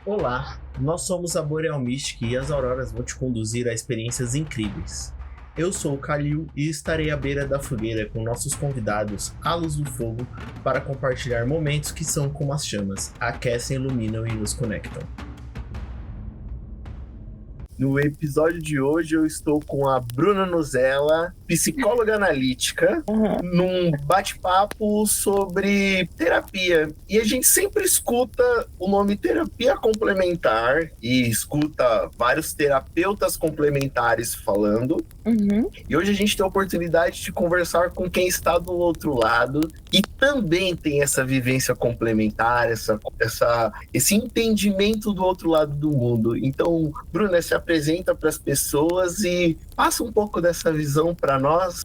Olá, nós somos a Boreal Mystic e as Auroras vão te conduzir a experiências incríveis. Eu sou o Kalil e estarei à beira da fogueira com nossos convidados à luz do fogo para compartilhar momentos que são como as chamas, aquecem, iluminam e nos conectam. No episódio de hoje eu estou com a Bruna Nuzella, psicóloga analítica, num bate-papo sobre terapia. E a gente sempre escuta o nome terapia complementar e escuta vários terapeutas complementares falando. E hoje a gente tem a oportunidade de conversar com quem está do outro lado e também tem essa vivência complementar, esse entendimento do outro lado do mundo. Então, Bruna, se apresenta para as pessoas e passa um pouco dessa visão para nós.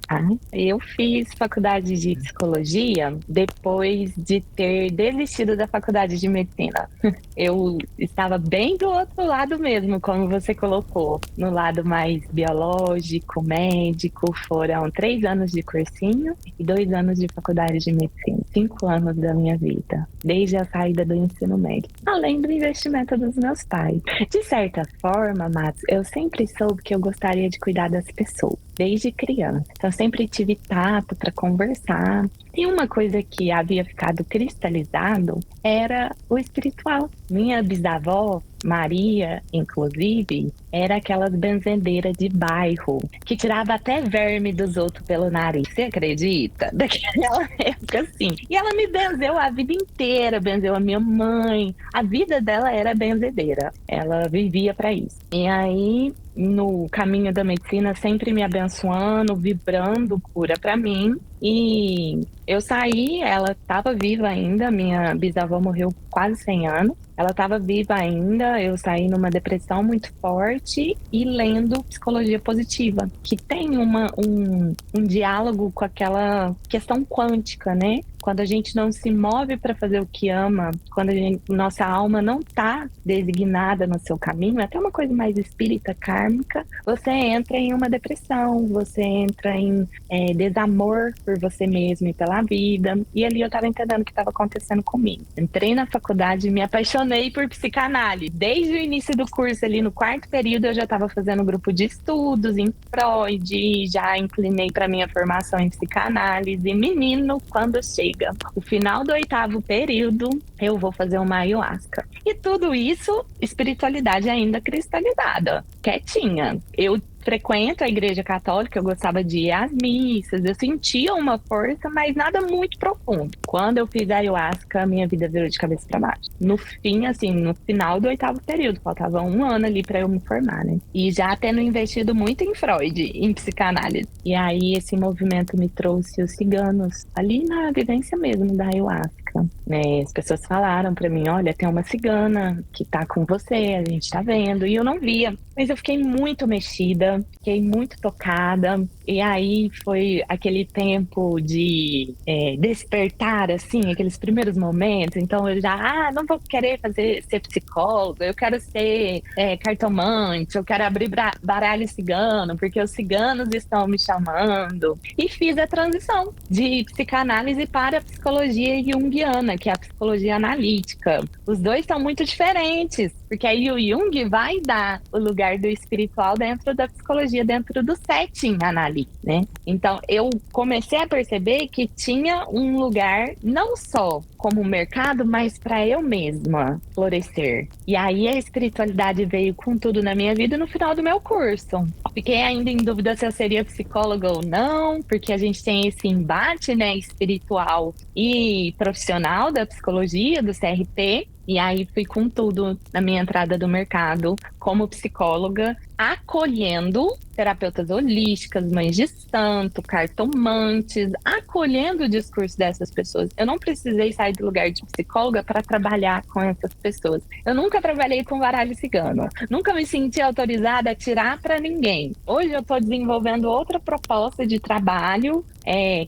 Eu fiz faculdade de psicologia depois de ter desistido da faculdade de medicina. Eu estava bem do outro lado mesmo, como você colocou, no lado mais biológico, médico. Foram 3 anos de cursinho e 2 anos de faculdade de medicina. 5 anos da minha vida, desde a saída do ensino médio, além do investimento dos meus pais. De certa forma, Matos, eu sempre soube que eu gostaria de cuidar das pessoas, desde criança. Então, eu sempre tive tato para conversar. E uma coisa que havia ficado cristalizado era o espiritual. Minha bisavó, Maria, inclusive, era aquelas benzedeiras de bairro, que tirava até verme dos outros pelo nariz. Você acredita? Daquela época, assim. E ela me benzeu a vida inteira, benzeu a minha mãe. A vida dela era benzedeira. Ela vivia para isso. E aí, no caminho da medicina, sempre me abençoando, vibrando cura para mim. E eu saí, ela estava viva ainda, minha bisavó morreu quase 100 anos. Ela estava viva ainda, eu saí numa depressão muito forte e lendo psicologia positiva, que tem um diálogo com aquela questão quântica, né? Quando a gente não se move para fazer o que ama, quando nossa alma não está designada no seu caminho, até uma coisa mais espírita, kármica, você entra em uma depressão, você entra em desamor por você mesmo e pela vida. E ali eu estava entendendo o que estava acontecendo comigo. Entrei na faculdade e me apaixonei por psicanálise. Desde o início do curso, ali no 4º período, eu já estava fazendo um grupo de estudos em Freud, já inclinei para minha formação em psicanálise. Menino, quando chega o final do 8º período, eu vou fazer uma ayahuasca. E tudo isso, espiritualidade ainda cristalizada, quietinha. Eu frequento a igreja católica, eu gostava de ir às missas, eu sentia uma força, mas nada muito profundo. Quando eu fiz a ayahuasca, minha vida virou de cabeça para baixo. No fim, assim, no final do 8º período, faltava 1 ano ali para eu me formar, né? E já tendo investido muito em Freud, em psicanálise. E aí esse movimento me trouxe os ciganos, ali na vivência mesmo da ayahuasca. Né? As pessoas falaram para mim, olha, tem uma cigana que tá com você, a gente tá vendo. E eu não via, mas eu fiquei muito mexida, fiquei muito tocada. E aí foi aquele tempo de despertar, assim, aqueles primeiros momentos. Então eu já, não vou querer ser psicóloga, eu quero ser cartomante, eu quero abrir baralho cigano, porque os ciganos estão me chamando. E fiz a transição de psicanálise para a psicologia junguiana, que é a psicologia analítica. Os dois são muito diferentes, porque aí o Jung vai dar o lugar do espiritual dentro da psicologia, dentro do setting analítico, né? Então, eu comecei a perceber que tinha um lugar não só como mercado, mas para eu mesma florescer. E aí a espiritualidade veio com tudo na minha vida no final do meu curso. Fiquei ainda em dúvida se eu seria psicóloga ou não, porque a gente tem esse embate, né, espiritual e profissional da psicologia, do CRP. E aí fui com tudo na minha entrada do mercado como psicóloga, acolhendo terapeutas holísticas, mães de santo, cartomantes, acolhendo o discurso dessas pessoas. Eu não precisei sair do lugar de psicóloga para trabalhar com essas pessoas. Eu nunca trabalhei com baralho cigano, nunca me senti autorizada a tirar para ninguém. Hoje eu estou desenvolvendo outra proposta de trabalho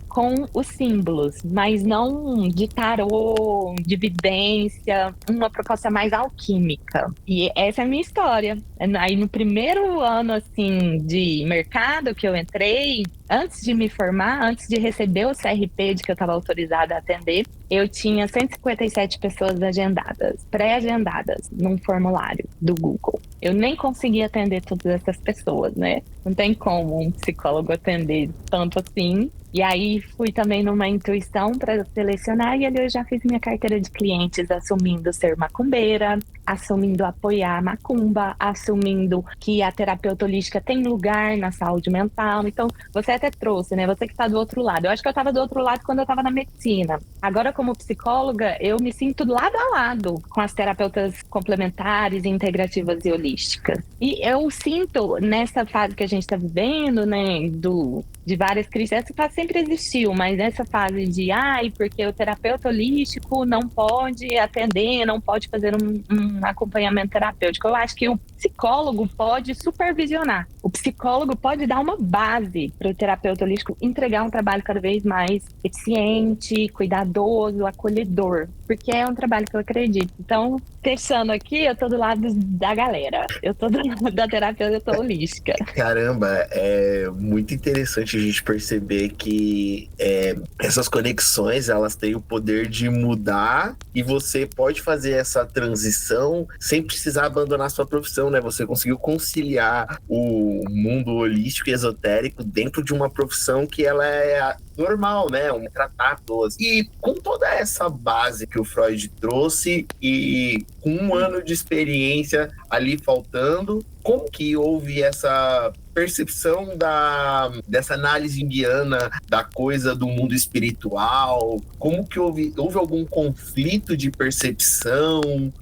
com os símbolos, mas não de tarô, de vidência, uma proposta mais alquímica. E essa é a minha história. Aí no primeiro primeiro ano, assim, de mercado que eu entrei, antes de me formar, antes de receber o CRP de que eu estava autorizada a atender, eu tinha 157 pessoas agendadas, pré-agendadas, num formulário do Google. Eu nem conseguia atender todas essas pessoas, né? Não tem como um psicólogo atender tanto assim. E aí fui também numa intuição para selecionar, e ali eu já fiz minha carteira de clientes assumindo ser macumbeira, assumindo apoiar a macumba, assumindo que a terapeuta holística tem lugar na saúde mental. Então, você até trouxe, né? Você que está do outro lado. Eu acho que eu estava do outro lado quando eu estava na medicina. Agora, como psicóloga, eu me sinto lado a lado com as terapeutas complementares, integrativas e holísticas. E eu sinto, nessa fase que a gente está vivendo, né, de várias crises, essa fase sempre existiu, mas nessa fase de, porque o terapeuta holístico não pode atender, não pode fazer um acompanhamento terapêutico. Eu acho que o psicólogo pode supervisionar. O psicólogo pode dar uma base para o terapeuta holístico entregar um trabalho cada vez mais eficiente, cuidadoso, acolhedor, porque é um trabalho que eu acredito. Então, fechando aqui, eu tô do lado da galera. Eu tô do lado da terapeuta holística. Caramba, é muito interessante a gente perceber que essas conexões, elas têm o poder de mudar, e você pode fazer essa transição sem precisar abandonar sua profissão, né? Você conseguiu conciliar o mundo holístico e esotérico dentro de uma profissão que ela é normal, né? Tratar pessoas. E com toda essa base que o Freud trouxe e com um ano de experiência ali faltando, como que houve essa percepção dessa análise junguiana da coisa do mundo espiritual? Como que houve algum conflito de percepção?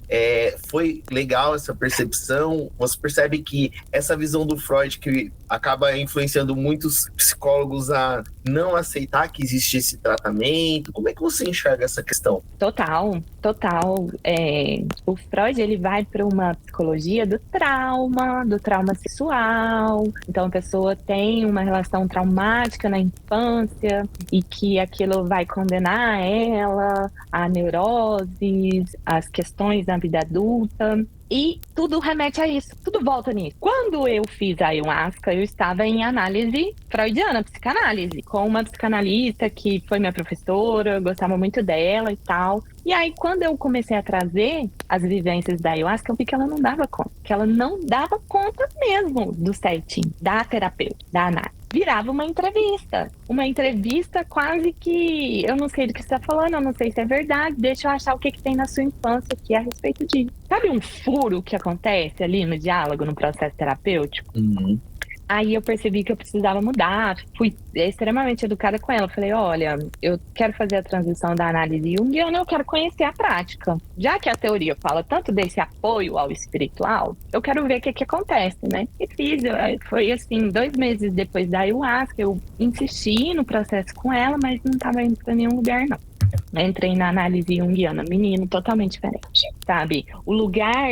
Foi legal essa percepção? Você percebe que essa visão do Freud, que acaba influenciando muitos psicólogos a não aceitar que existe esse tratamento, como é que você enxerga essa questão? Total. O Freud, ele vai para uma psicologia do trauma sexual. Então, a pessoa tem uma relação traumática na infância e que aquilo vai condenar ela a neuroses, as questões na vida adulta. E tudo remete a isso, tudo volta nisso. Quando eu fiz a ayahuasca, eu estava em análise freudiana, psicanálise, com uma psicanalista que foi minha professora, eu gostava muito dela e tal. E aí, quando eu comecei a trazer as vivências da ayahuasca, eu vi que ela não dava conta. Que ela não dava conta mesmo do certinho, da terapeuta, da análise. Virava uma entrevista quase que, eu não sei do que você está falando, eu não sei se é verdade, deixa eu achar o que tem na sua infância aqui a respeito disso. Sabe um furo que acontece ali no diálogo, no processo terapêutico? Uhum. Aí eu percebi que eu precisava mudar, fui extremamente educada com ela. Falei, olha, eu quero fazer a transição da análise junguiana, eu quero conhecer a prática. Já que a teoria fala tanto desse apoio ao espiritual, eu quero ver o que acontece, né? E fiz, foi assim, 2 meses depois da ayahuasca, eu insisti no processo com ela, mas não estava indo para nenhum lugar, não. Entrei na análise junguiana, menino, totalmente diferente, sabe? O lugar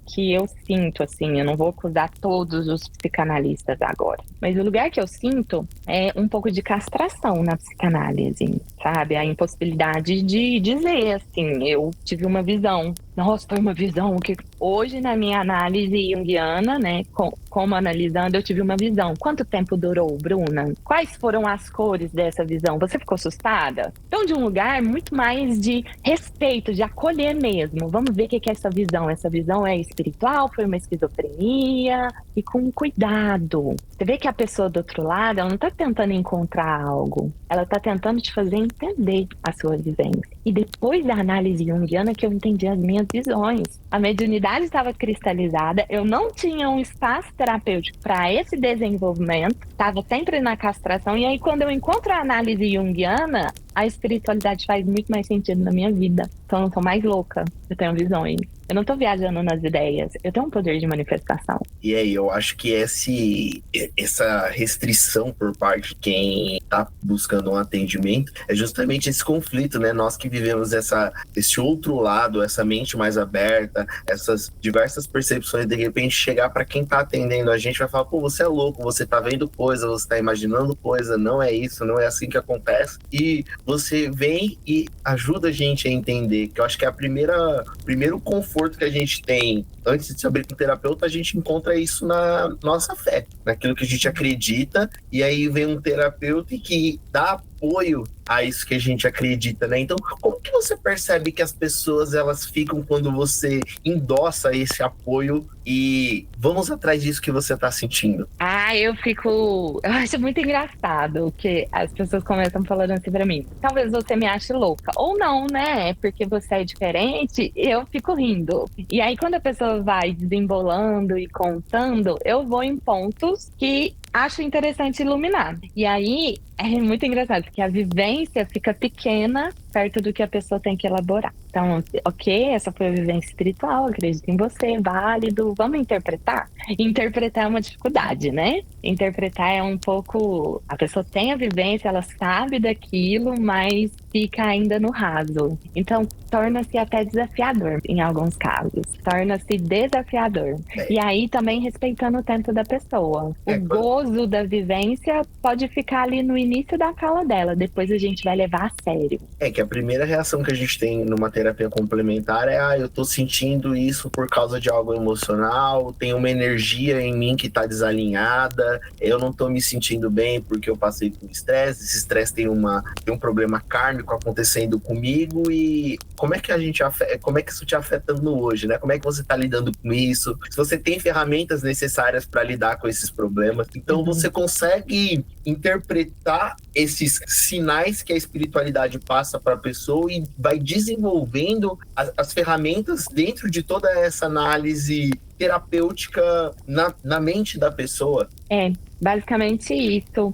que eu sinto, assim, eu não vou acusar todos os psicanalistas agora, mas o lugar que eu sinto é um pouco de castração na psicanálise, sabe? A impossibilidade de dizer, assim, eu tive uma visão. Nossa, foi uma visão que hoje na minha análise junguiana, né, como analisando, eu tive uma visão. Quanto tempo durou, Bruna? Quais foram as cores dessa visão? Você ficou assustada? Então, de um lugar muito mais de respeito, de acolher mesmo. Vamos ver o que é essa visão. Essa visão é espiritual? Foi uma esquizofrenia? E com cuidado. Você vê que a pessoa do outro lado, ela não está tentando encontrar algo. Ela está tentando te fazer entender a sua vivência. E depois da análise junguiana que eu entendi as minhas visões. A mediunidade estava cristalizada, eu não tinha um espaço terapêutico para esse desenvolvimento, estava sempre na castração, e aí quando eu encontro a análise junguiana, a espiritualidade faz muito mais sentido na minha vida. Então eu não sou mais louca, eu tenho visões. Eu não tô viajando nas ideias, eu tenho um poder de manifestação. E aí, eu acho que essa restrição por parte de quem tá buscando um atendimento é justamente esse conflito, né? Nós que vivemos esse outro lado, essa mente mais aberta, essas diversas percepções, de repente chegar para quem tá atendendo a gente vai falar, pô, você é louco, você tá vendo coisa, você tá imaginando coisa, não é isso, não é assim que acontece. E você vem e ajuda a gente a entender, que eu acho que é o primeiro conforto conforto que a gente tem antes de se abrir com o terapeuta, a gente encontra isso na nossa fé, naquilo que a gente acredita, e aí vem um terapeuta que dá apoio a isso que a gente acredita, né? Então, como que você percebe que as pessoas, elas ficam quando você endossa esse apoio e vamos atrás disso que você tá sentindo? Eu acho muito engraçado que as pessoas começam falando assim pra mim, talvez você me ache louca, ou não, né? Porque você é diferente, eu fico rindo. E aí, quando a pessoa vai desembolando e contando, eu vou em pontos que acho interessante iluminar. E aí, é muito engraçado, porque a vivência fica pequena perto do que a pessoa tem que elaborar. Então, ok, essa foi a vivência espiritual, acredito em você, válido, vamos interpretar? Interpretar é uma dificuldade, né? Interpretar é um pouco... A pessoa tem a vivência, ela sabe daquilo, mas fica ainda no raso. Então, torna-se até desafiador em alguns casos. Torna-se desafiador. E aí, também respeitando o tempo da pessoa. O gozo da vivência pode ficar ali no início da fala dela, depois a gente vai levar a sério. É que a primeira reação que a gente tem numa terapia complementar é eu tô sentindo isso por causa de algo emocional, tem uma energia em mim que tá desalinhada, eu não tô me sentindo bem porque eu passei por estresse, esse estresse tem um problema kármico acontecendo comigo e como é que como é que isso te afetando hoje, né? Como é que você tá lidando com isso? Se você tem ferramentas necessárias para lidar com esses problemas, então você consegue interpretar esses sinais que a espiritualidade passa para a pessoa e vai desenvolvendo as ferramentas dentro de toda essa análise terapêutica na mente da pessoa. Basicamente isso.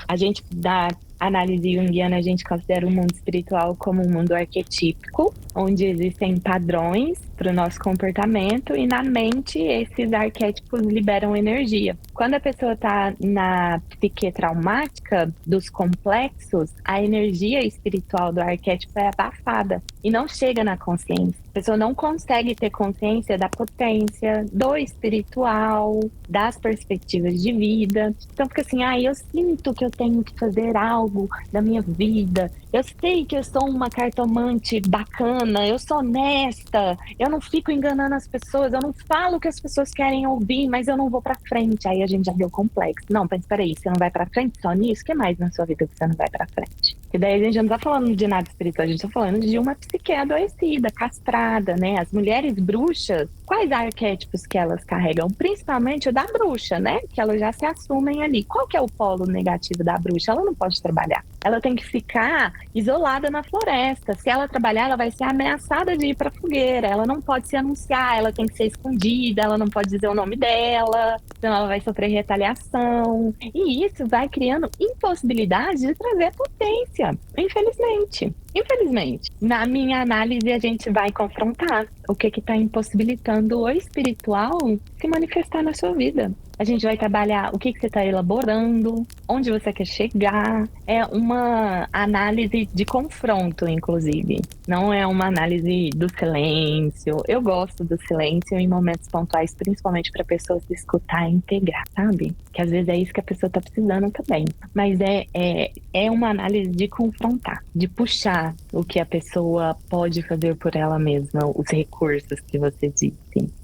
A gente dá análise junguiana, a gente considera o mundo espiritual como um mundo arquetípico, onde existem padrões para o nosso comportamento e na mente esses arquétipos liberam energia. Quando a pessoa está na psique traumática dos complexos, a energia espiritual do arquétipo é abafada e não chega na consciência. A pessoa não consegue ter consciência da potência, do espiritual, das perspectivas de vida. Então fica assim, eu sinto que eu tenho que fazer algo da minha vida. Eu sei que eu sou uma cartomante bacana, eu sou honesta, eu não fico enganando as pessoas, eu não falo o que as pessoas querem ouvir, mas eu não vou pra frente. Aí a gente já deu complexo. Não, mas peraí, você não vai pra frente só nisso? O que mais na sua vida que você não vai pra frente? E daí a gente já não tá falando de nada espiritual, a gente tá falando de uma psique adoecida, castrada, né? As mulheres bruxas, quais arquétipos que elas carregam? Principalmente o da bruxa, né? Que elas já se assumem ali. Qual que é o polo negativo da bruxa? Ela não pode trabalhar. Ela tem que ficar isolada na floresta. Se ela trabalhar, ela vai ser ameaçada de ir pra fogueira. Ela não pode se anunciar, ela tem que ser escondida, ela não pode dizer o nome dela, senão ela vai sofrer retaliação. E isso vai criando impossibilidade de trazer potência, infelizmente. Infelizmente, na minha análise, a gente vai confrontar o que está impossibilitando o espiritual se manifestar na sua vida. A gente vai trabalhar o que você está elaborando, onde você quer chegar. É uma análise de confronto, inclusive. Não é uma análise do silêncio. Eu gosto do silêncio em momentos pontuais, principalmente para a pessoa se escutar e integrar, sabe? Que às vezes é isso que a pessoa está precisando também. Mas é uma análise de confrontar, de puxar o que a pessoa pode fazer por ela mesma, os recursos que você disse.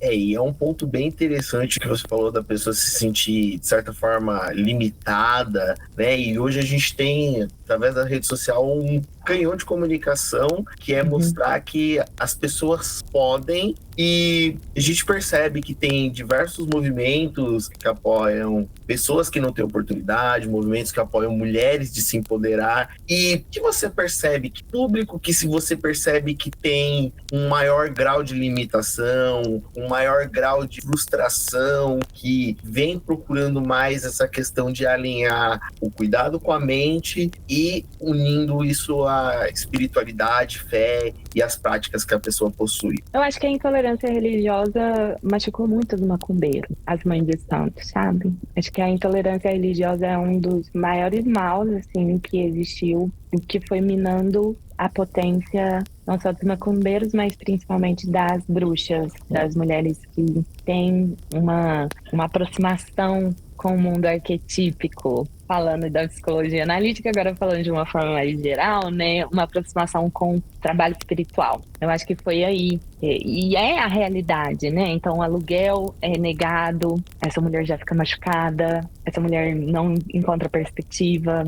E é um ponto bem interessante que você falou da pessoa se sentir, de certa forma, limitada, né? E hoje a gente tem, através da rede social, um canhão de comunicação que é mostrar que as pessoas podem, e a gente percebe que tem diversos movimentos que apoiam pessoas que não têm oportunidade, movimentos que apoiam mulheres de se empoderar, e que você percebe que público que se você percebe que tem um maior grau de limitação, um maior grau de frustração, que vem procurando mais essa questão de alinhar o cuidado com a mente e unindo isso à espiritualidade, fé e as práticas que a pessoa possui. Eu acho que a intolerância religiosa machucou muito os macumbeiros, as mães de santos, sabe? Acho que a intolerância religiosa é um dos maiores maus, assim, que existiu, e que foi minando a potência não só dos macumbeiros, mas principalmente das bruxas, das mulheres que têm uma aproximação com o mundo arquetípico. falando da psicologia analítica, agora falando de uma forma mais geral, né? Uma aproximação com o trabalho espiritual. Eu acho que foi aí. E é a realidade, né? Então, o aluguel é negado, essa mulher já fica machucada, essa mulher não encontra perspectiva,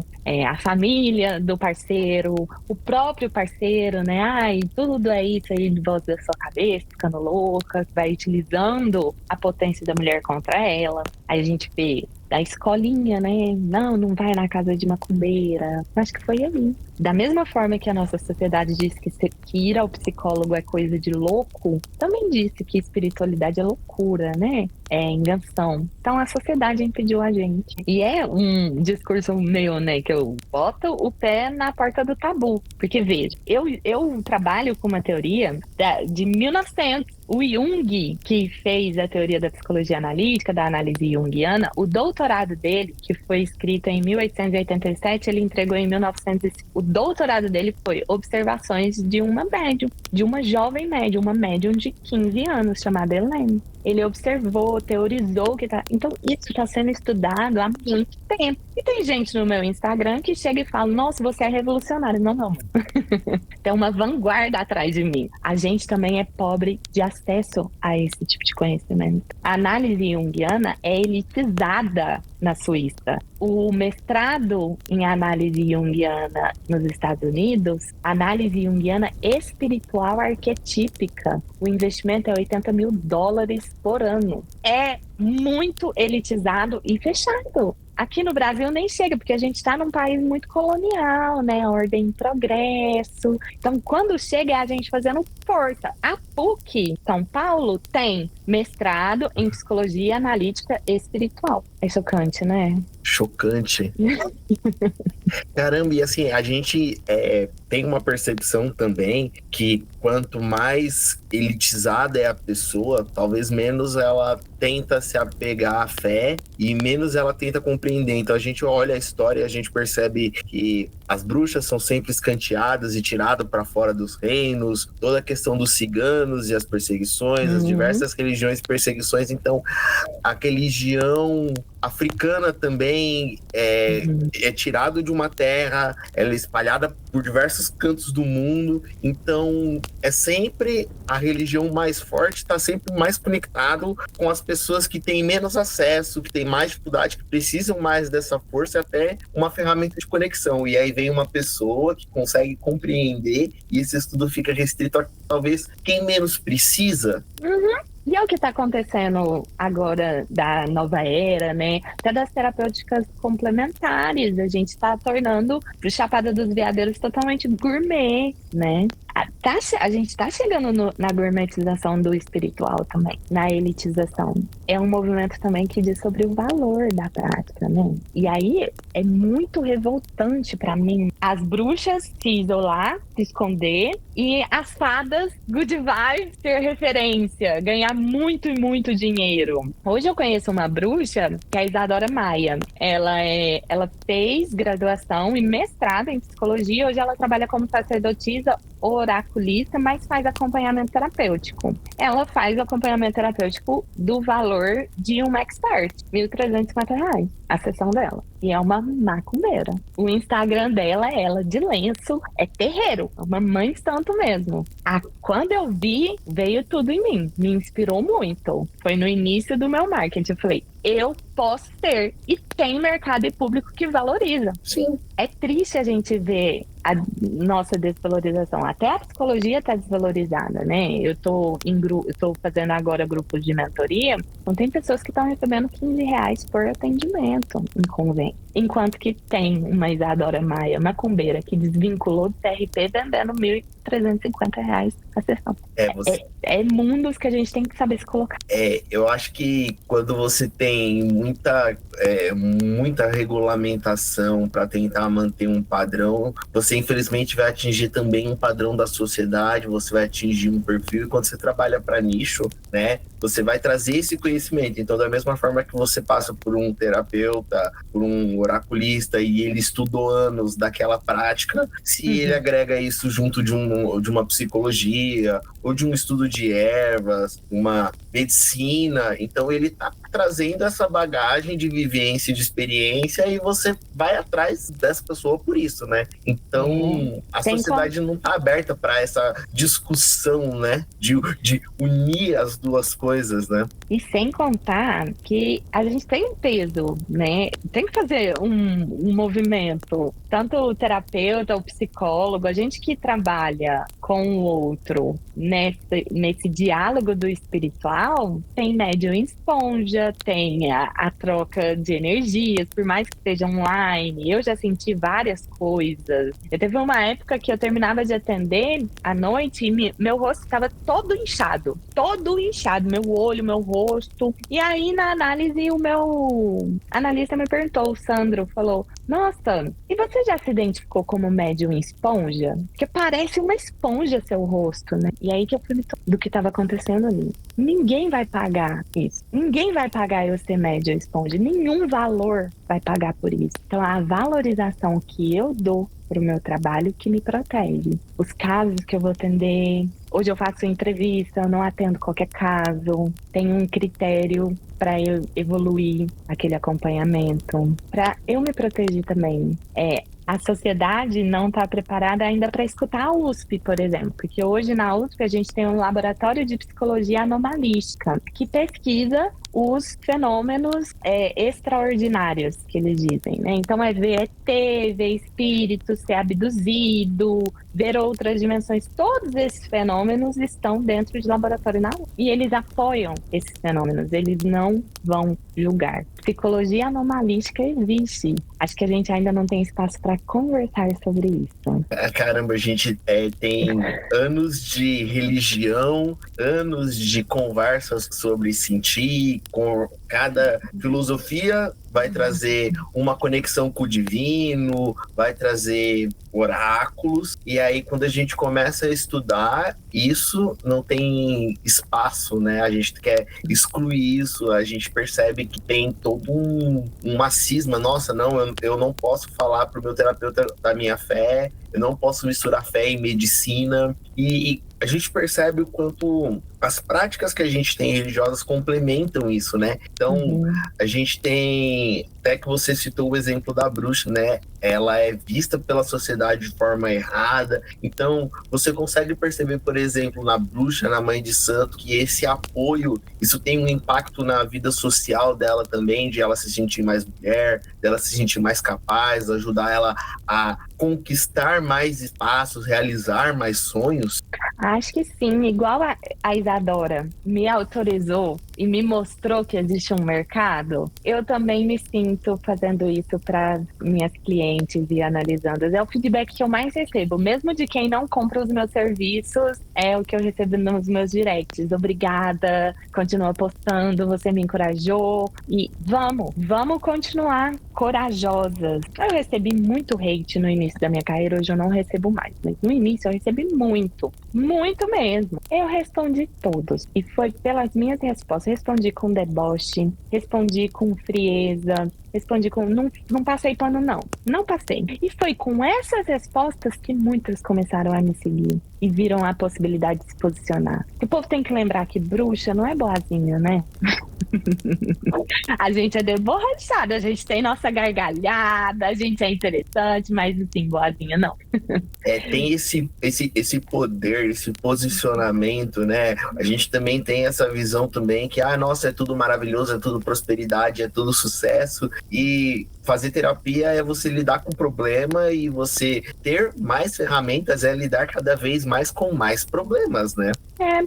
a família do parceiro, o próprio parceiro, né? Ai, tudo é isso aí de volta da sua cabeça, ficando louca, vai utilizando a potência da mulher contra ela. Aí a gente vê da escolinha, né? Não vai na casa de macumbeira. Acho que foi ali. Da mesma forma que a nossa sociedade diz que ir ao psicólogo é coisa de louco, também disse que espiritualidade é loucura, né? É invenção. Então a sociedade impediu a gente. E é um discurso meu, né, que eu boto o pé na porta do tabu. Porque, veja, eu trabalho com uma teoria de 1900. O Jung, que fez a teoria da psicologia analítica, da análise junguiana, o doutorado dele, que foi escrito em 1887, ele entregou em 1905. O doutorado dele foi observações de uma médium, de uma jovem médium, uma médium de 15 anos, chamada Helene. Ele observou, teorizou que tá. Então, isso está sendo estudado há muito tempo. E tem gente no meu Instagram que chega e fala: nossa, você é revolucionário. Não, não. Tem uma vanguarda atrás de mim. A gente também é pobre de acesso a esse tipo de conhecimento. A análise junguiana é elitizada na Suíça. O mestrado em análise junguiana nos Estados Unidos, análise junguiana espiritual arquetípica, o investimento é $80 mil por ano. É muito elitizado e fechado. Aqui no Brasil nem chega, porque a gente está num país muito colonial, né? Ordem em progresso. Então, quando chega, é a gente fazendo força. A PUC, São Paulo, tem mestrado em psicologia analítica espiritual. É chocante, né? Chocante. Caramba, e assim, a gente tem uma percepção também que quanto mais elitizada é a pessoa, talvez menos ela tenta se apegar à fé e menos ela tenta compreender. Então a gente olha a história e a gente percebe que as bruxas são sempre escanteadas e tiradas para fora dos reinos, toda a questão dos ciganos e as perseguições, as diversas religiões e perseguições. Então a religião africana também é tirado de uma terra, ela é espalhada por diversos cantos do mundo, então é sempre a religião mais forte, está sempre mais conectado com as pessoas que têm menos acesso, que têm mais dificuldade, que precisam mais dessa força, até uma ferramenta de conexão. E aí vem uma pessoa que consegue compreender e esse estudo fica restrito a talvez quem menos precisa. E é o que está acontecendo agora da nova era, né? Até das terapêuticas complementares. A gente está tornando o Chapada dos Veadeiros totalmente gourmet, né? A gente está chegando na gourmetização do espiritual também, na elitização. É um movimento também que diz sobre o valor da prática, né? E aí é muito revoltante para mim as bruxas se isolar, se esconder, e as fadas good vibes ter referência, ganhar muito e muito dinheiro. Hoje eu conheço uma bruxa, que é a Isadora Maia. Ela fez graduação e mestrado em psicologia. Hoje ela trabalha como sacerdotisa oraculista, mas faz acompanhamento terapêutico. Ela faz acompanhamento terapêutico do valor de um expert, R$1.350 a sessão dela. E é uma macumbeira. O Instagram dela é ela de lenço, é terreiro, é uma mãe de santo mesmo. Quando eu vi, veio tudo em mim, me inspirou muito. Foi no início do meu marketing, eu falei, eu posso ter. E tem mercado e público que valoriza. Sim. É triste a gente ver a nossa desvalorização. Até a psicologia está desvalorizada, né? Eu tô fazendo agora grupos de mentoria, então tem pessoas que estão recebendo R$15 por atendimento em convênio. Enquanto que tem uma Isadora Maia, macumbeira, que desvinculou do TRP vendendo R$1.350 a sessão. É mundos que a gente tem que saber se colocar. Eu acho que quando você tem muita regulamentação para tentar manter um padrão, você infelizmente vai atingir também um padrão da sociedade, você vai atingir um perfil, e quando você trabalha para nicho, né? Você vai trazer esse conhecimento. Então, da mesma forma que você passa por um terapeuta, por um oraculista, e ele estudou anos daquela prática, se ele agrega isso junto de uma psicologia, ou de um estudo de ervas, uma medicina, então ele está trazendo essa bagagem de vivência, de experiência, e você vai atrás dessa pessoa por isso, né? Então, a sociedade não está aberta para essa discussão, né? De unir as duas coisas, né? E sem contar que a gente tem um peso, né? Tem que fazer um movimento. Tanto o terapeuta, o psicólogo, a gente que trabalha com o outro nesse diálogo do espiritual, tem médium esponja, tem a troca de energias, por mais que seja online. Eu já senti várias coisas. Eu teve uma época que eu terminava de atender à noite e meu rosto estava todo inchado, meu olho, meu rosto. E aí, na análise, o meu analista me perguntou, o Sandro, falou: nossa, e você já se identificou como médium esponja? Porque parece uma esponja seu rosto, né? E aí que eu fui do que estava acontecendo ali. Ninguém vai pagar isso. Ninguém vai pagar eu ser médium esponja. Nenhum valor vai pagar por isso. Então, a valorização que eu dou para o meu trabalho que me protege. Os casos que eu vou atender, hoje eu faço entrevista, eu não atendo qualquer caso, tenho um critério para eu evoluir aquele acompanhamento, para eu me proteger também. A sociedade não está preparada ainda para escutar a USP, por exemplo, porque hoje na USP a gente tem um laboratório de psicologia anomalística que pesquisa os fenômenos extraordinários, que eles dizem, né? Então é ver ET, ver espírito, ser abduzido, ver outras dimensões. Todos esses fenômenos estão dentro de laboratório na USP. E eles apoiam esses fenômenos, eles não vão julgar. Psicologia anomalística existe. Acho que a gente ainda não tem espaço para conversar sobre isso. Caramba, a gente tem anos de religião, anos de conversas sobre sentir, com cada filosofia vai trazer uma conexão com o divino, vai trazer oráculos, e aí quando a gente começa a estudar, isso não tem espaço, né? A gente quer excluir isso, a gente percebe que tem todo uma cisma. Nossa, não, eu não posso falar pro meu terapeuta da minha fé, eu não posso misturar fé e medicina, e a gente percebe o quanto as práticas que a gente tem religiosas complementam isso, né? Então, a gente tem, até que você citou o exemplo da bruxa, né? Ela é vista pela sociedade de forma errada. Então, você consegue perceber, por exemplo, na bruxa, na mãe de santo, que esse apoio, isso tem um impacto na vida social dela também, de ela se sentir mais mulher, dela se sentir mais capaz, ajudar ela a conquistar mais espaços, realizar mais sonhos? Acho que sim, igual a Isadora me autorizou e me mostrou que existe um mercado, eu também me sinto fazendo isso para minhas clientes e analisando. É o feedback que eu mais recebo, mesmo de quem não compra os meus serviços, é o que eu recebo nos meus directs. Obrigada, continua postando, você me encorajou e vamos continuar corajosas. Eu recebi muito hate no início da minha carreira, hoje eu não recebo mais, mas no início eu recebi muito mesmo. Eu respondi todos e foi pelas minhas respostas. Respondi com deboche, respondi com frieza, respondi com... Não passei pano, não passei. E foi com essas respostas que muitas começaram a me seguir e viram a possibilidade de se posicionar. O povo tem que lembrar que bruxa não é boazinha, né? A gente é debochada, a gente tem nossa gargalhada, a gente é interessante, mas assim, boazinha não. Tem esse poder, esse posicionamento, né? A gente também tem essa visão também que, nossa, é tudo maravilhoso, é tudo prosperidade, é tudo sucesso. E fazer terapia é você lidar com o problema, e você ter mais ferramentas é lidar cada vez mais com mais problemas, né?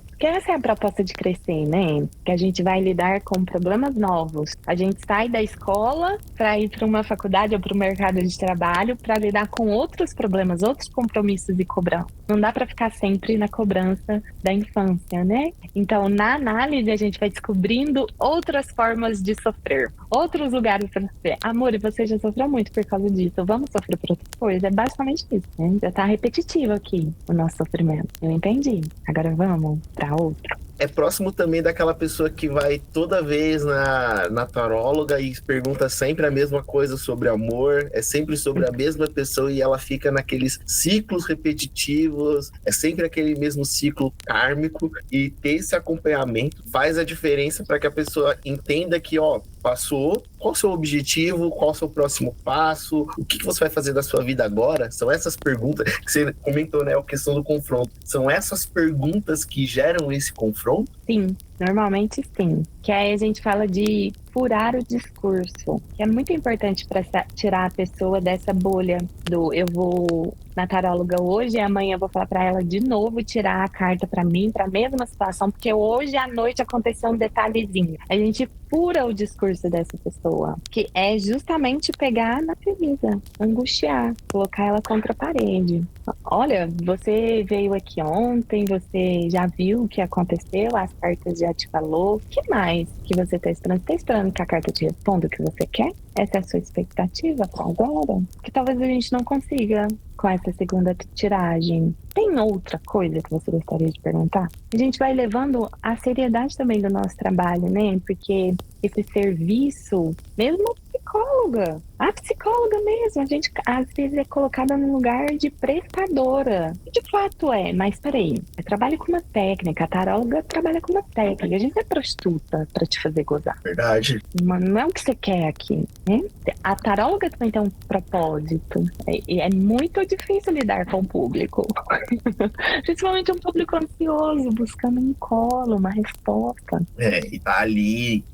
Porque essa é a proposta de crescer, né? Que a gente vai lidar com problemas novos. A gente sai da escola para ir para uma faculdade ou para o mercado de trabalho para lidar com outros problemas, outros compromissos e cobrança. Não dá para ficar sempre na cobrança da infância, né? Então, na análise, a gente vai descobrindo outras formas de sofrer, outros lugares para sofrer. Amor, você já sofreu muito por causa disso, vamos sofrer por outra coisa? É basicamente isso, né? Já tá repetitivo aqui o nosso sofrimento. Eu entendi. Agora vamos para outro. é próximo também daquela pessoa que vai toda vez na taróloga e pergunta sempre a mesma coisa sobre amor, é sempre sobre a mesma pessoa e ela fica naqueles ciclos repetitivos, é sempre aquele mesmo ciclo kármico, e ter esse acompanhamento faz a diferença para que a pessoa entenda que, ó, passou, qual o seu objetivo, qual o seu próximo passo, o que você vai fazer da sua vida agora? São essas perguntas que você comentou, né, a questão do confronto. São essas perguntas que geram esse confronto? Sim, normalmente sim. Que aí a gente fala de furar o discurso, que é muito importante para tirar a pessoa dessa bolha do eu vou na taróloga hoje e amanhã eu vou falar para ela de novo tirar a carta para mim, para a mesma situação, porque hoje à noite aconteceu um detalhezinho. A gente fura o discurso dessa pessoa, que é justamente pegar na ferida, angustiar, colocar ela contra a parede. Olha, você veio aqui ontem, você já viu o que aconteceu, as cartas já te falou. O que mais que você está esperando? Está esperando que a carta te responda o que você quer? Essa é a sua expectativa para agora? Que talvez a gente não consiga com essa segunda tiragem. Tem outra coisa que você gostaria de perguntar? A gente vai levando a seriedade também do nosso trabalho, né? Porque esse serviço, mesmo a psicóloga mesmo, a gente às vezes é colocada no lugar de prestadora. De fato é, mas peraí, eu trabalho com uma técnica, a taróloga trabalha com uma técnica, a gente não é prostituta pra te fazer gozar. Verdade. Não é o que você quer aqui, né? A taróloga também tem um propósito, e é muito difícil lidar com o público. Principalmente um público ansioso, buscando um colo, uma resposta. E tá ali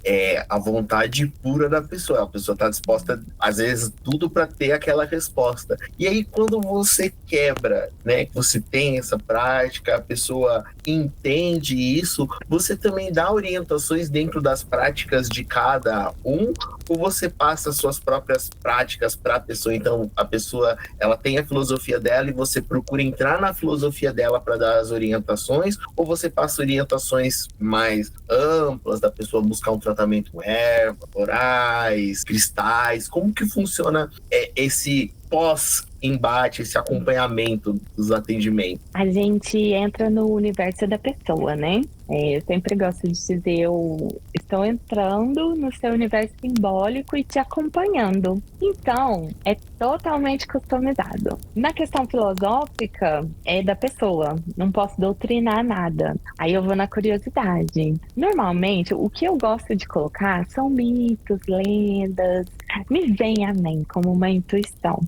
a vontade pura da pessoa. A pessoa tá disposta, às vezes, tudo para ter aquela resposta. E aí, quando você quebra, né, você tem essa prática, a pessoa entende isso, você também dá orientações dentro das práticas de cada um, ou você passa as suas próprias práticas para a pessoa? Então, a pessoa, ela tem a filosofia dela e você procura entrar na filosofia dela para dar as orientações, ou você passa orientações mais amplas da pessoa buscar um tratamento com erva, orais, cristais? Como que funciona esse pós-embate, esse acompanhamento dos atendimentos? A gente entra no universo da pessoa, né? Eu sempre gosto de dizer, eu estou entrando no seu universo simbólico e te acompanhando. Então, é totalmente customizado. Na questão filosófica, é da pessoa. Não posso doutrinar nada. Aí eu vou na curiosidade. Normalmente, o que eu gosto de colocar são mitos, lendas. Me vem à mente como uma intuição.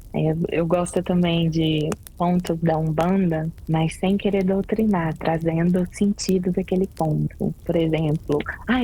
Eu gosto também de pontos da Umbanda, mas sem querer doutrinar, trazendo o sentido daquele ponto. Por exemplo,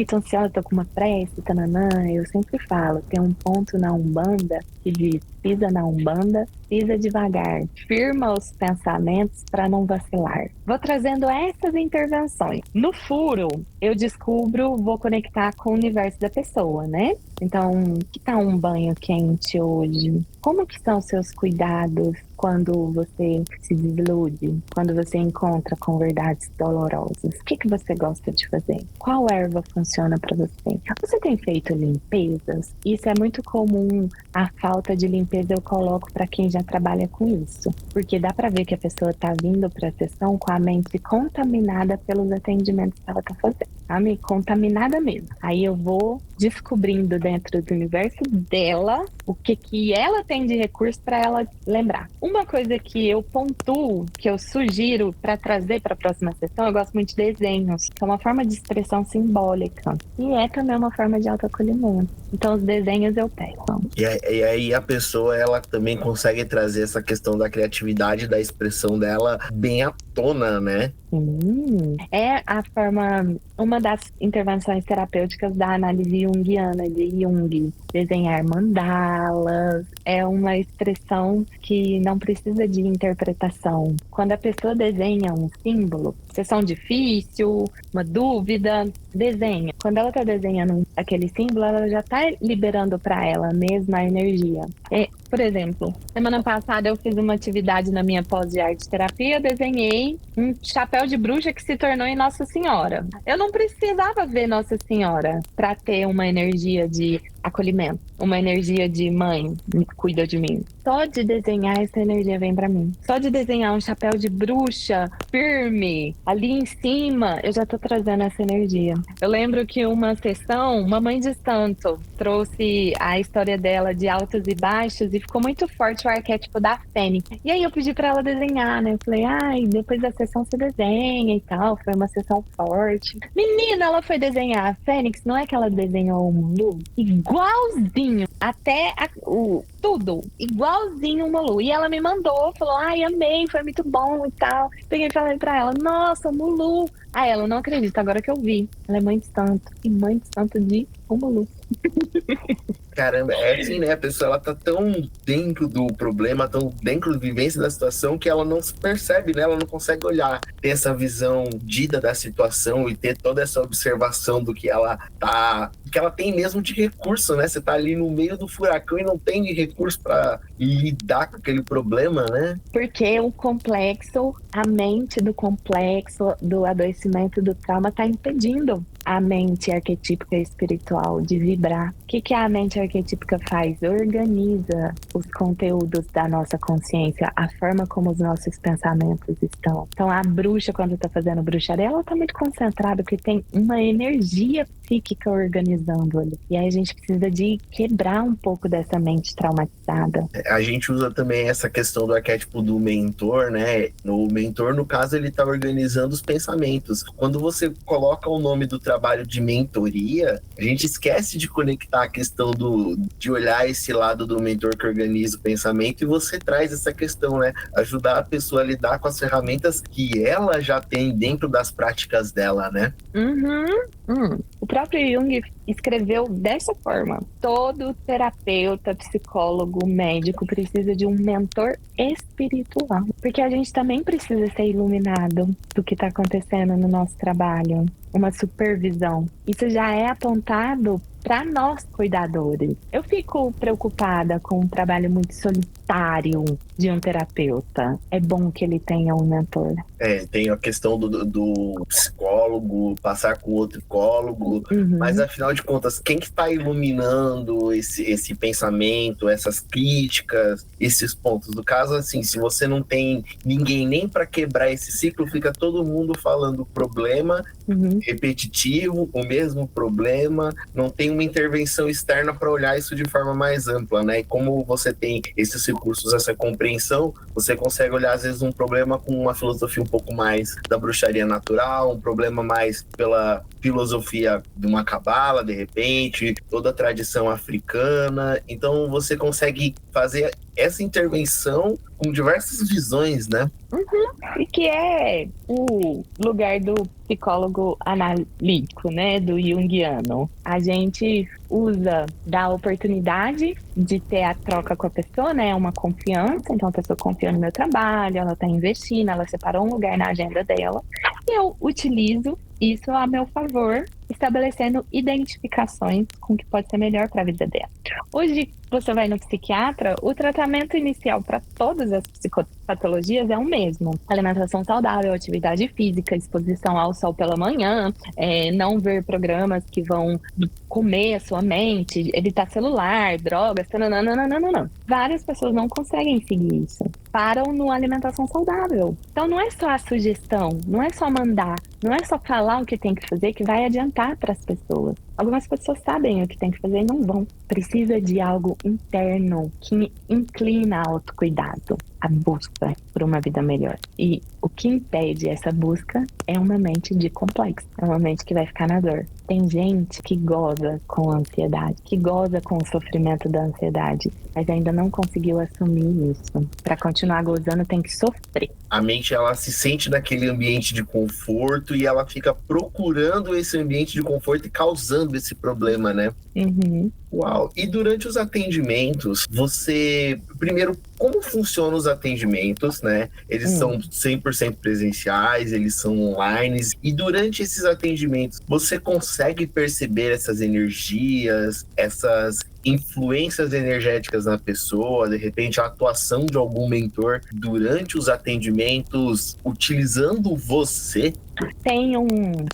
tô ansiosa, tô com uma prece, tananã. Eu sempre falo, tem um ponto na Umbanda que diz: pisa na Umbanda, pisa devagar, firma os pensamentos para não vacilar. Vou trazendo essas intervenções. No furo, eu descubro, vou conectar com o universo da pessoa, né? Então, que tal um banho quente hoje? Como que são os seus cuidados quando você se desilude? Quando você encontra com verdades dolorosas? O que você gosta de fazer? Qual erva funciona para você? Você tem feito limpezas? Isso é muito comum. A falta de limpeza eu coloco para quem já trabalha com isso. Porque dá para ver que a pessoa está vindo para a sessão com a mente contaminada pelos atendimentos que ela está fazendo. Sabe? Contaminada mesmo. Aí eu vou descobrindo dentro do universo dela o que ela tem de recurso para ela lembrar. Uma coisa que eu pontuo, que eu sugiro para trazer para a próxima sessão, eu gosto muito de desenhos, que é uma forma de expressão simbólica e é também uma forma de autoacolhimento. Então os desenhos eu pego. E aí a pessoa, ela também consegue trazer essa questão da criatividade, da expressão dela bem à tona, né? É a forma, uma das intervenções terapêuticas da análise junguiana de Jung. Desenhar mandalas é uma expressão que não precisa de interpretação. Quando a pessoa desenha um símbolo, sessão difícil, uma dúvida, desenha. Quando ela está desenhando aquele símbolo, ela já está liberando para ela mesma a energia. Por exemplo, semana passada eu fiz uma atividade na minha pós de arte terapia, eu desenhei um chapéu de bruxa que se tornou em Nossa Senhora. Eu não precisava ver Nossa Senhora para ter uma energia de acolhimento, uma energia de mãe, cuida de mim. Só de desenhar essa energia vem para mim. Só de desenhar um chapéu de bruxa firme ali em cima, eu já tô trazendo essa energia. Eu lembro que uma sessão, Mamãe de Santo, trouxe a história dela de altos e baixos e ficou muito forte o arquétipo da Fênix. E aí eu pedi para ela desenhar, né? Eu falei, ai, depois da sessão você desenha e tal. Foi uma sessão forte. Menina, ela foi desenhar a Fênix, não é que ela desenhou um Lu? Igualzinho, até tudo, igualzinho o Mulu. E ela me mandou, falou, ai, amei, foi muito bom e tal. Peguei e falei pra ela, nossa, Mulu. Aí ela, não acredita, agora que eu vi. Ela é mãe de santo. E mãe de santo de Mulu. Caramba, é assim, né? A pessoa ela tá tão dentro do problema, tão dentro da vivência da situação que ela não se percebe, né? Ela não consegue olhar, ter essa visão dita da situação e ter toda essa observação do que ela tá, que ela tem mesmo de recurso, né? Você tá ali no meio do furacão e não tem de recurso para lidar com aquele problema, né? Porque o complexo, a mente do complexo, do adoecimento, do trauma tá impedindo a mente arquetípica espiritual de vibrar. O que a mente arquetípica faz? Organiza os conteúdos da nossa consciência, a forma como os nossos pensamentos estão. Então, a bruxa, quando está fazendo bruxaria, ela está muito concentrada, porque tem uma energia psíquica organizando ali. E aí a gente precisa de quebrar um pouco dessa mente traumatizada. A gente usa também essa questão do arquétipo do mentor, né? O mentor, no caso, ele está organizando os pensamentos. Quando você coloca o nome do trabalho de mentoria, a gente esquece de conectar a questão de olhar esse lado do mentor que organiza o pensamento e você traz essa questão, né? Ajudar a pessoa a lidar com as ferramentas que ela já tem dentro das práticas dela, né? O próprio Jung escreveu dessa forma: todo terapeuta, psicólogo, médico precisa de um mentor espiritual, porque a gente também precisa ser iluminado do que está acontecendo no nosso trabalho, uma supervisão. Isso já é apontado para nós cuidadores. Eu fico preocupada com um trabalho muito solitário de um terapeuta. É bom que ele tenha um mentor. Tem a questão do psicólogo passar com outro psicólogo, mas afinal de contas, quem que está iluminando esse pensamento, essas críticas, esses pontos? No caso, assim, se você não tem ninguém nem para quebrar esse ciclo, fica todo mundo falando problema repetitivo, o mesmo problema, não tem uma intervenção externa para olhar isso de forma mais ampla, né? E como você tem esses recursos, essa compreensão, você consegue olhar, às vezes, um problema com uma filosofia um pouco mais da bruxaria natural, um problema mais pela filosofia de uma cabala, de repente, toda a tradição africana. Então, você consegue fazer essa intervenção com diversas visões, né? E que é o lugar do psicólogo analítico, né? Do junguiano. A gente usa da oportunidade de ter a troca com a pessoa, né? Uma confiança. Então, a pessoa confia no meu trabalho, ela está investindo, ela separou um lugar na agenda dela. E eu utilizo isso a meu favor, estabelecendo identificações com o que pode ser melhor para a vida dela. Hoje, você vai no psiquiatra, o tratamento inicial para todas as psicopatologias é o mesmo. Alimentação saudável, atividade física, exposição ao sol pela manhã, não ver programas que vão comer a sua mente, evitar celular, drogas, não. Várias pessoas não conseguem seguir isso. Param no alimentação saudável. Então, não é só a sugestão, não é só mandar, não é só falar o que tem que fazer que vai adiantar para as pessoas. Algumas pessoas sabem o que tem que fazer e não vão. Precisa de algo interno que inclina ao autocuidado, a busca por uma vida melhor. E o que impede essa busca é uma mente de complexo, é uma mente que vai ficar na dor. Tem gente que goza com a ansiedade, que goza com o sofrimento da ansiedade, mas ainda não conseguiu assumir isso. Para continuar gozando, tem que sofrer. A mente, ela se sente naquele ambiente de conforto e ela fica procurando esse ambiente de conforto e causando esse problema, né? Uau! E durante os atendimentos, você, primeiro, como funcionam os atendimentos, né? Eles são 100% presenciais, eles são online, e durante esses atendimentos, você consegue perceber essas energias, essas influências energéticas na pessoa, de repente a atuação de algum mentor durante os atendimentos, utilizando você? Tem um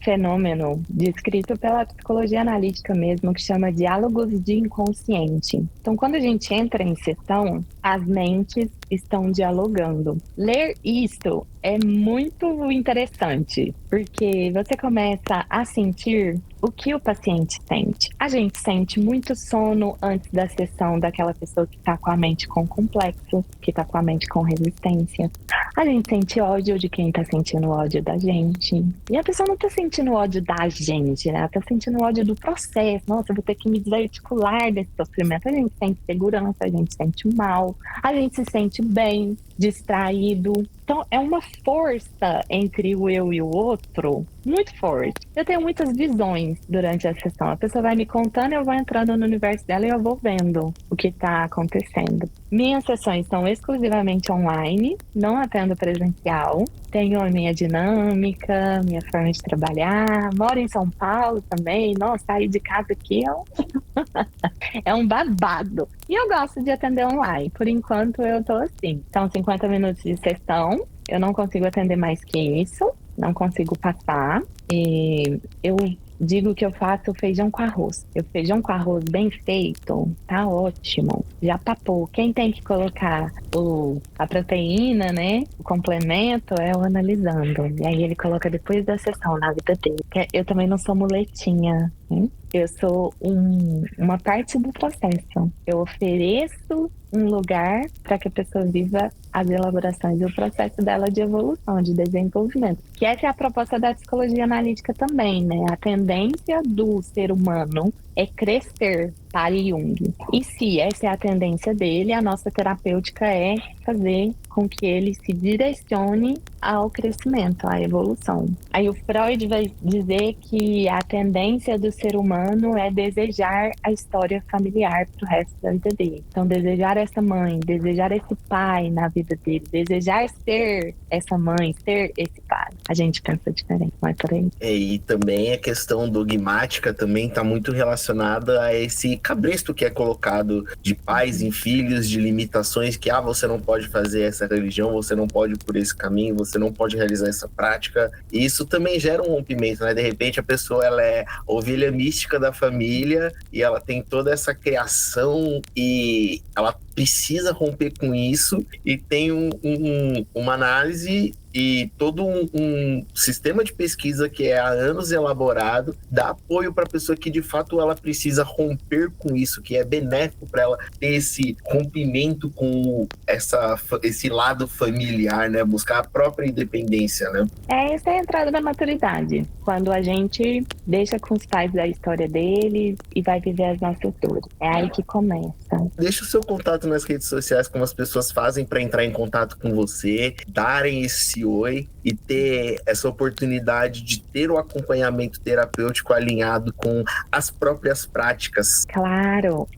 fenômeno descrito pela psicologia analítica mesmo, que chama diálogos de inconsciente. Então, quando a gente entra em sessão, as mentes estão dialogando. Ler isso é muito interessante, porque você começa a sentir o que o paciente sente. A gente sente muito sono antes da sessão daquela pessoa que está com a mente com complexo, que está com a mente com resistência. A gente sente ódio de quem está sentindo ódio da gente. E a pessoa não está sentindo ódio da gente, né? Ela está sentindo ódio do processo. Nossa, eu vou ter que me desarticular desse sofrimento. A gente sente segurança, a gente sente mal, a gente se sente bem, distraído. Então, é uma força entre o eu e o outro muito forte. Eu tenho muitas visões durante a sessão. A pessoa vai me contando, eu vou entrando no universo dela e eu vou vendo o que está acontecendo. Minhas sessões são exclusivamente online, não atendo presencial. Tenho a minha dinâmica, minha forma de trabalhar. Moro em São Paulo também. Nossa, sair de casa aqui é um babado. E eu gosto de atender online. Por enquanto, eu tô assim. Então, 50 minutos de sessão. Eu não consigo atender mais que isso. Não consigo passar. E eu digo que eu faço feijão com arroz. O feijão com arroz bem feito, tá ótimo. Já papou. Quem tem que colocar a proteína, né? O complemento é o analisando. E aí ele coloca depois da sessão na vida dele. Eu também não sou muletinha, né? Eu sou uma parte do processo. Eu ofereço um lugar para que a pessoa viva as elaborações e o processo dela de evolução, de desenvolvimento. Que essa é a proposta da psicologia analítica também, né? A tendência do ser humano é crescer para Jung. E se essa é a tendência dele, a nossa terapêutica é fazer com que ele se direcione ao crescimento, à evolução. Aí o Freud vai dizer que a tendência do ser humano é desejar a história familiar para o resto da vida dele. Então, desejar essa mãe, desejar esse pai na vida dele, desejar ser essa mãe, ser esse pai. A gente pensa diferente, não é por aí? E também a questão dogmática também está muito relacionada a esse cabresto que é colocado de pais em filhos, de limitações que, você não pode fazer essa religião, você não pode ir por esse caminho, você não pode realizar essa prática. E isso também gera um rompimento, né? De repente a pessoa, ela é a ovelha mística da família e ela tem toda essa criação e ela precisa romper com isso, e tem uma análise e todo um sistema de pesquisa que é há anos elaborado, dá apoio para a pessoa que de fato ela precisa romper com isso, que é benéfico para ela ter esse rompimento com esse lado familiar, né? Buscar a própria independência, né? Essa é a entrada da maturidade, quando a gente deixa com os pais da história deles e vai viver as nossas dores. É aí que começa. Deixa o seu contato nas redes sociais, como as pessoas fazem para entrar em contato com você, darem esse oi e ter essa oportunidade de ter o acompanhamento terapêutico alinhado com as próprias práticas. Claro,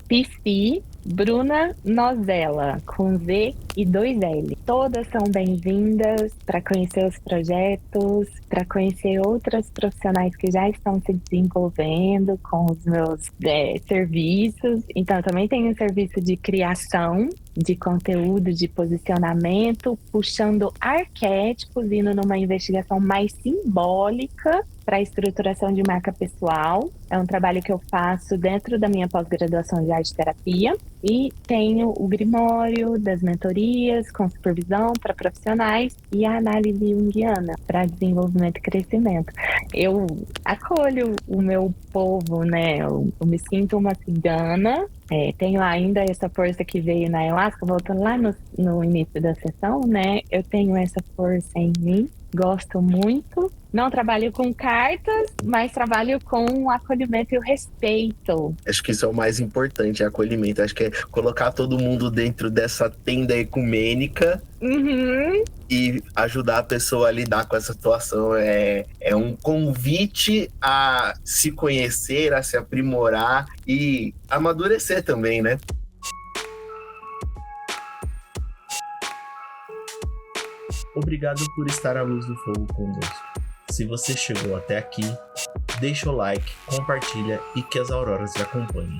@psi Bruna Nozella, com Z e 2 L. Todas são bem-vindas para conhecer os projetos, para conhecer outras profissionais que já estão se desenvolvendo com os meus serviços. Então, eu também tenho um serviço de criação de conteúdo, de posicionamento, puxando arquétipos, indo numa investigação mais simbólica para a estruturação de marca pessoal. É um trabalho que eu faço dentro da minha pós-graduação de arte-terapia. E tenho o Grimório das mentorias com supervisão para profissionais e a análise junguiana para desenvolvimento e crescimento. Eu acolho o meu povo, né? Eu me sinto uma cigana. Tenho ainda essa força que veio na ayahuasca, voltando lá no início da sessão, né? Eu tenho essa força em mim, gosto muito. Não trabalho com cartas, mas trabalho com o acolhimento e o respeito. Acho que isso é o mais importante, é acolhimento. Acho que é colocar todo mundo dentro dessa tenda ecumênica. Uhum. E ajudar a pessoa a lidar com essa situação. É um convite a se conhecer, a se aprimorar e amadurecer também, né? Obrigado por estar à luz do fogo conosco. Se você chegou até aqui, deixa o like, compartilha e que as auroras te acompanhem.